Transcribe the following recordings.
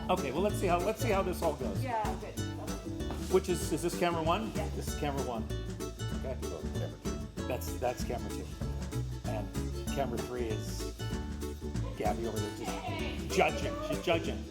Okay, well let's see how this all goes. Yeah, good. Which is this camera one? Yeah. This is camera one. Okay. So, camera two. That's camera two. And camera three is Gabby over there just judging. She's judging.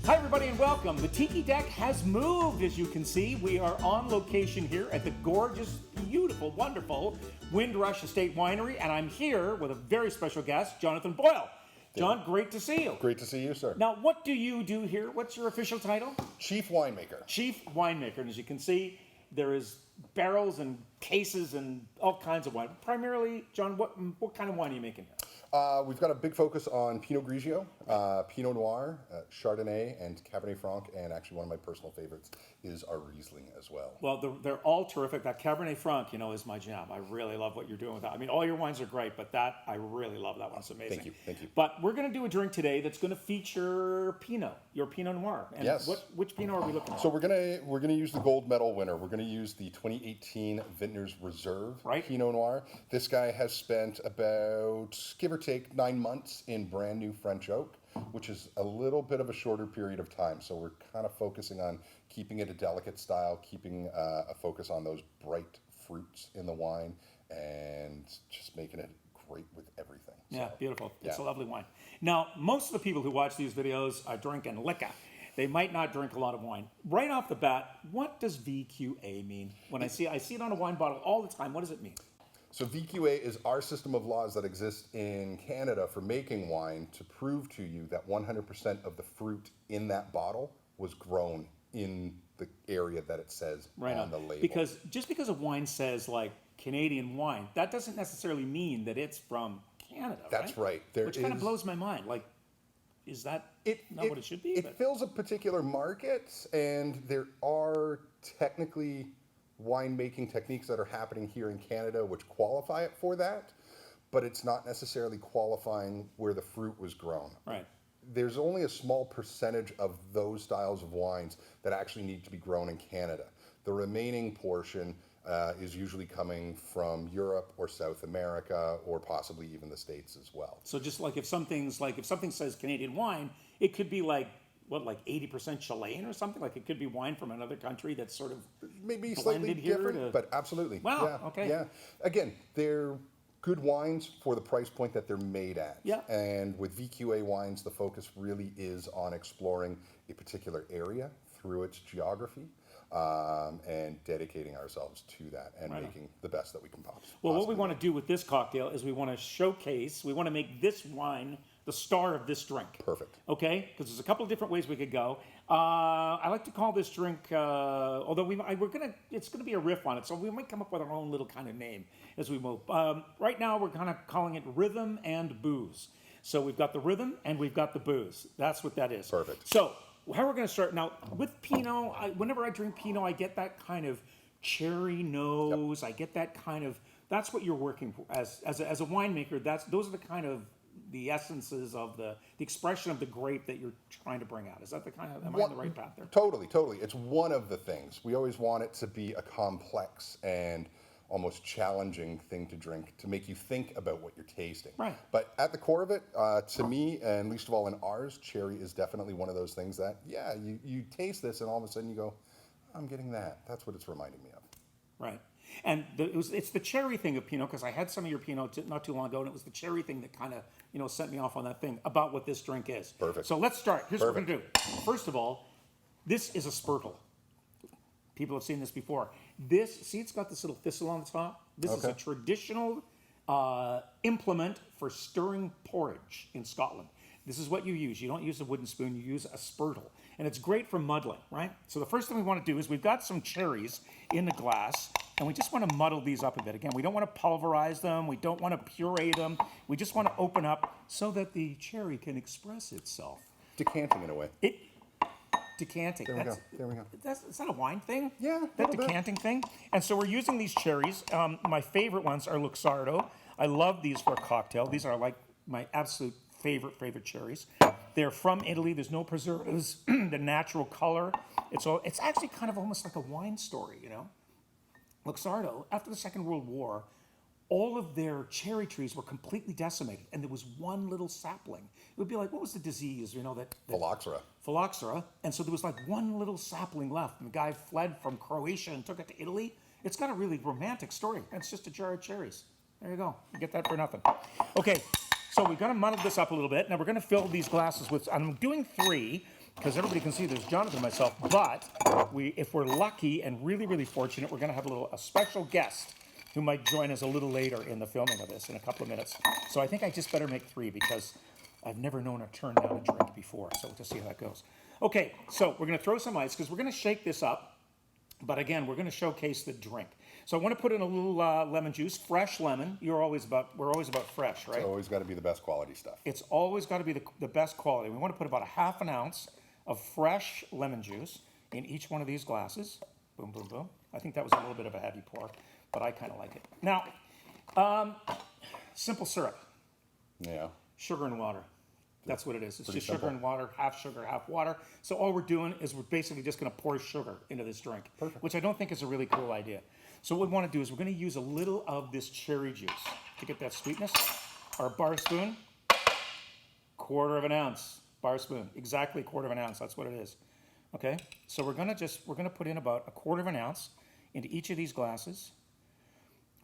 Hi everybody and welcome. The Tiki Deck has moved, as you can see. We are on location here at the gorgeous, beautiful, wonderful Windrush Estate Winery, and I'm here with a very special guest, Jonathan Boyle. John, great to see you. Great to see you, sir. Now, what do you do here? What's your official title? Chief winemaker. Chief winemaker. And as you can see, there is barrels and cases and all kinds of wine. Primarily, John, what kind of wine are you making here? We've got a big focus on Pinot Grigio, Pinot Noir, Chardonnay, and Cabernet Franc, and actually one of my personal favorites is our Riesling as well. Well, they're all terrific. That Cabernet Franc, is my jam. I really love what you're doing with that. I mean, all your wines are great, but that, I really love that one. It's amazing. Thank you. But we're going to do a drink today that's going to feature Pinot, your Pinot Noir. And yes. Which Pinot are we looking at? So we're gonna use the gold medal winner. We're gonna use the 2018 Vintners Reserve Pinot Noir. This guy has spent about, give or take, 9 months in brand new French oak, which is a little bit of a shorter period of time. So we're kind of focusing on keeping it a delicate style, keeping a focus on those bright fruits in the wine, and just making it great with everything. Yeah, beautiful. It's a yeah. lovely wine. Now, most of the people who watch these videos are drinking liquor. They might not drink a lot of wine. Right off the bat, what does VQA mean? When I see it on a wine bottle all the time, what does it mean? So VQA is our system of laws that exists in Canada for making wine to prove to you that 100% of the fruit in that bottle was grown in the area that it says on the label. Because just because a wine says like Canadian wine, that doesn't necessarily mean that it's from Canada. That's right. Which kind of blows my mind. Like, is that not what it should be? It fills a particular market, and there are technically winemaking techniques that are happening here in Canada which qualify it for that, but it's not necessarily qualifying where the fruit was grown. Right. There's only a small percentage of those styles of wines that actually need to be grown in Canada. The remaining portion is usually coming from Europe or South America or possibly even the States as well. So just like if something says Canadian wine, it could be like 80% Chilean or something? Like it could be wine from another country that's sort of maybe slightly different, but absolutely. Wow, yeah, okay. Yeah. Again, they're good wines for the price point that they're made at. Yeah. And with VQA wines, the focus really is on exploring a particular area through its geography, and dedicating ourselves to that and making the best that we can possibly. Well, what we want to do with this cocktail is we want to make this wine the star of this drink. Perfect. Okay? Because there's a couple of different ways we could go. I like to call this drink, although it's going to be a riff on it, so we might come up with our own little kind of name as we move. Right now, we're kind of calling it Rhythm and Booze. So we've got the rhythm and we've got the booze. That's what that is. Perfect. So how we're going to start now with Pinot. Whenever I drink Pinot, I get that kind of cherry nose. Yep. I get that kind of. That's what you're working for as a winemaker. Those are the kind of the essences of the expression of the grape that you're trying to bring out. Is that the kind of? Am I on the right path there? Totally. It's one of the things. We always want it to be a complex and almost challenging thing to drink, to make you think about what you're tasting. Right. But at the core of it, to me, and least of all in ours, cherry is definitely one of those things that, you taste this and all of a sudden you go, I'm getting that. That's what it's reminding me of. Right. And it's the cherry thing of Pinot, because I had some of your Pinot not too long ago, and it was the cherry thing that kind of sent me off on that thing about what this drink is. Perfect. So let's start. Here's what we're going to do. First of all, this is a spurtle. People have seen this before. It's got this little thistle on the top. This is a traditional implement for stirring porridge in Scotland. This is what you use. You don't use a wooden spoon, you use a spurtle. And it's great for muddling, right? So the first thing we want to do is we've got some cherries in the glass, and we just want to muddle these up a bit. Again, we don't want to pulverize them. We don't want to puree them. We just want to open up so that the cherry can express itself. Decanting in a way. Decanting. There we go. Is that a wine thing? Yeah, that decanting thing. And so we're using these cherries. My favorite ones are Luxardo. I love these for a cocktail. These are like my absolute favorite cherries. They're from Italy. There's no preservatives. The natural color. It's actually kind of almost like a wine story, Luxardo, after the Second World War, all of their cherry trees were completely decimated, and there was one little sapling. It would be like, what was the disease, that Phylloxera. Phylloxera. And so there was like one little sapling left, and the guy fled from Croatia and took it to Italy. It's got a really romantic story. It's just a jar of cherries. There you go. You get that for nothing. Okay, so we're going to muddle this up a little bit. Now we're going to fill these glasses with, I'm doing 3, because everybody can see there's Jonathan and myself, but if we're lucky and really, really fortunate, we're going to have a special guest who might join us a little later in the filming of this in a couple of minutes. So I think I just better make 3 because I've never known a turn down a drink before, so we'll just see how that goes. Okay, so we're going to throw some ice because we're going to shake this up, but again, we're going to showcase the drink. So I want to put in a little lemon juice, fresh lemon. We're always about fresh, right? It's always got to be the best quality stuff. It's always got to be the best quality. We want to put about a ½ ounce of fresh lemon juice in each one of these glasses. Boom, boom, boom. I think that was a little bit of a heavy pour, but I kind of like it. Now, simple syrup. Yeah. Sugar and water. That's what it is. It's Pretty just simple. sugar and water, half sugar, half water. So all we're doing is we're basically just going to pour sugar into this drink, which I don't think is a really cool idea. So what we want to do is we're going to use a little of this cherry juice to get that sweetness. Our bar spoon, 1/4 ounce. Bar spoon, exactly 1/4 ounce. That's what it is. Okay. So we're going to put in about 1/4 ounce into each of these glasses.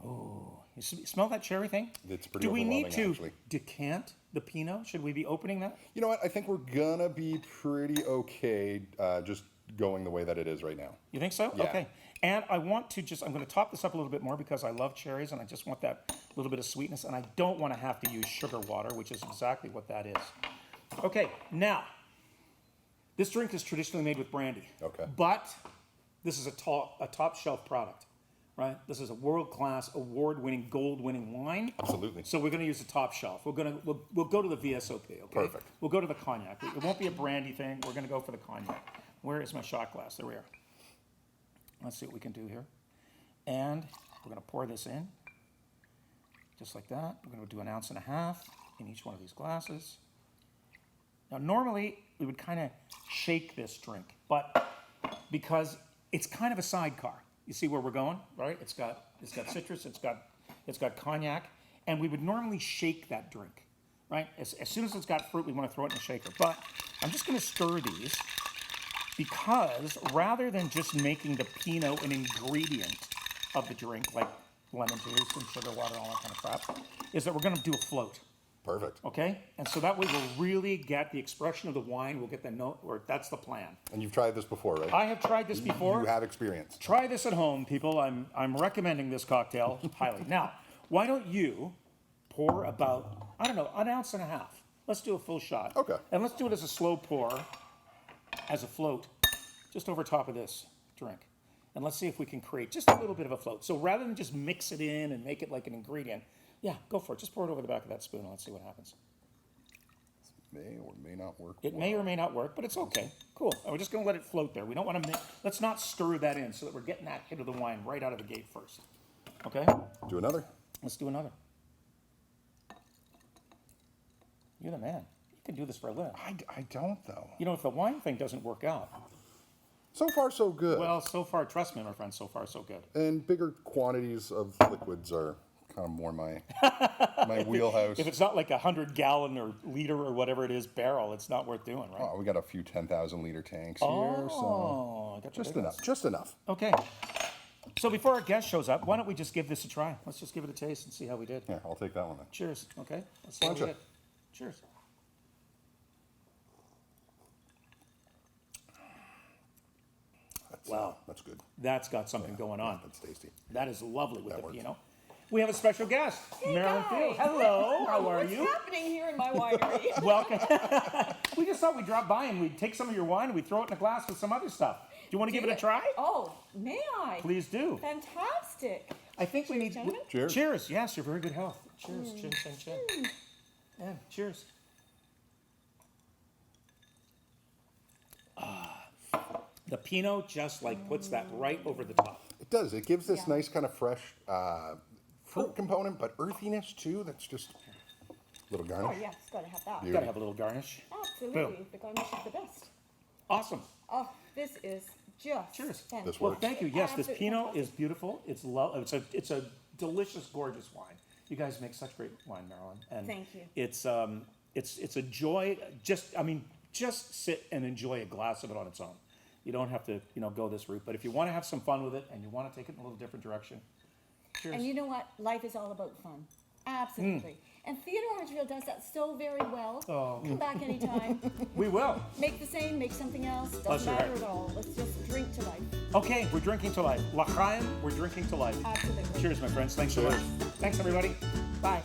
Oh, you smell that cherry thing? It's pretty Do we need overwhelming, to actually. decant the Pinot? Should we be opening that? You know what? I think we're going to be pretty okay just going the way that it is right now. You think so? Yeah. Okay. And I'm going to top this up a little bit more because I love cherries and I just want that little bit of sweetness, and I don't want to have to use sugar water, which is exactly what that is. Okay, now, this drink is traditionally made with brandy. Okay. But this is a top shelf product, right? This is a world-class, award-winning, gold-winning wine. Absolutely. So we're going to use the top shelf. We'll go to the VSOP, okay? Perfect. We'll go to the cognac. It won't be a brandy thing. We're going to go for the cognac. Where is my shot glass? There we are. Let's see what we can do here. And we're going to pour this in, just like that. We're going to do 1.5 ounces in each one of these glasses. Now, normally, we would kind of shake this drink, but because it's kind of a sidecar. You see where we're going, right? It's got citrus, it's got cognac, and we would normally shake that drink, right? As soon as it's got fruit, we want to throw it in a shaker. But I'm just going to stir these because rather than just making the Pinot an ingredient of the drink, like lemon juice and sugar water and all that kind of crap, is that we're going to do a float. Perfect. Okay? And so that way we'll really get the expression of the wine. We'll get the note, or that's the plan. And you've tried this before, right? I have tried this before. You have experience. Try this at home, people. I'm recommending this cocktail highly. Now, why don't you pour about, 1.5 ounces? Let's do a full shot. Okay. And let's do it as a slow pour, as a float, just over top of this drink. And let's see if we can create just a little bit of a float. So rather than just mix it in and make it like an ingredient, yeah, go for it. Just pour it over the back of that spoon and let's see what happens. May or may not work. It may or may not work, but it's okay. Cool. And we're just going to let it float there. We don't want to let's not stir that in so that we're getting that hit of the wine right out of the gate first. Okay? Do another. Let's do another. You're the man. You can do this for a living. I don't, though. You know, if the wine thing doesn't work out, So far, so good. well, so far, trust me, my friend, so far, so good. And bigger quantities of liquids are kind of more my wheelhouse. If it's not like 100-gallon or liter or whatever it is barrel, it's not worth doing, right? Oh, we got a few 10,000-liter tanks here, so I got the just big enough. ones. Just enough. Okay. So before our guest shows up, why don't we just give this a try? Let's just give it a taste and see how we did. Yeah, I'll take that one then. Cheers. Okay. Let's see how we Pleasure. did. Cheers. Wow. That's good. That's got something going on. That's tasty. That is lovely with That the works. Pinot. We have a special guest, Marilyn guys. Field. Hello, how are What's you? happening here in my winery? Welcome. We just thought we'd drop by and we'd take some of your wine and we'd throw it in a glass with some other stuff. Do you want to give it a try? Oh, may I? Please do. Fantastic. I think we need. gentlemen. Cheers. Cheers. Yes, your very good health. Cheers. Chin, chin, chin. Yeah, cheers. The Pinot just like puts that right over the top. It does. It gives this Yeah. nice kind of fresh fruit component, but earthiness too. That's just a little Oh, garnish. yes, gotta have that. Beauty. Gotta have a little garnish. Absolutely. Boom. The garnish is the best. Awesome. Oh, this is just Cheers. fantastic. This Well, works. thank you. Yes, this Absolutely Pinot fantastic. is beautiful. It's a delicious, gorgeous wine. You guys make such great wine, Marilyn. And Thank you. It's a joy. Just sit and enjoy a glass of it on its own. You don't have to, go this route. But if you want to have some fun with it and you want to take it in a little different direction, cheers. And you know what? Life is all about fun. Absolutely. And Theodore Orangeville does that so very well. Oh. Come back anytime. We will. Make the same, make something else. That's Doesn't matter right. at all. Let's just drink to life. Okay, we're drinking to life. L'chaim, we're drinking to life. Absolutely. Cheers, my friends. Thanks so much. Thanks, everybody. Bye.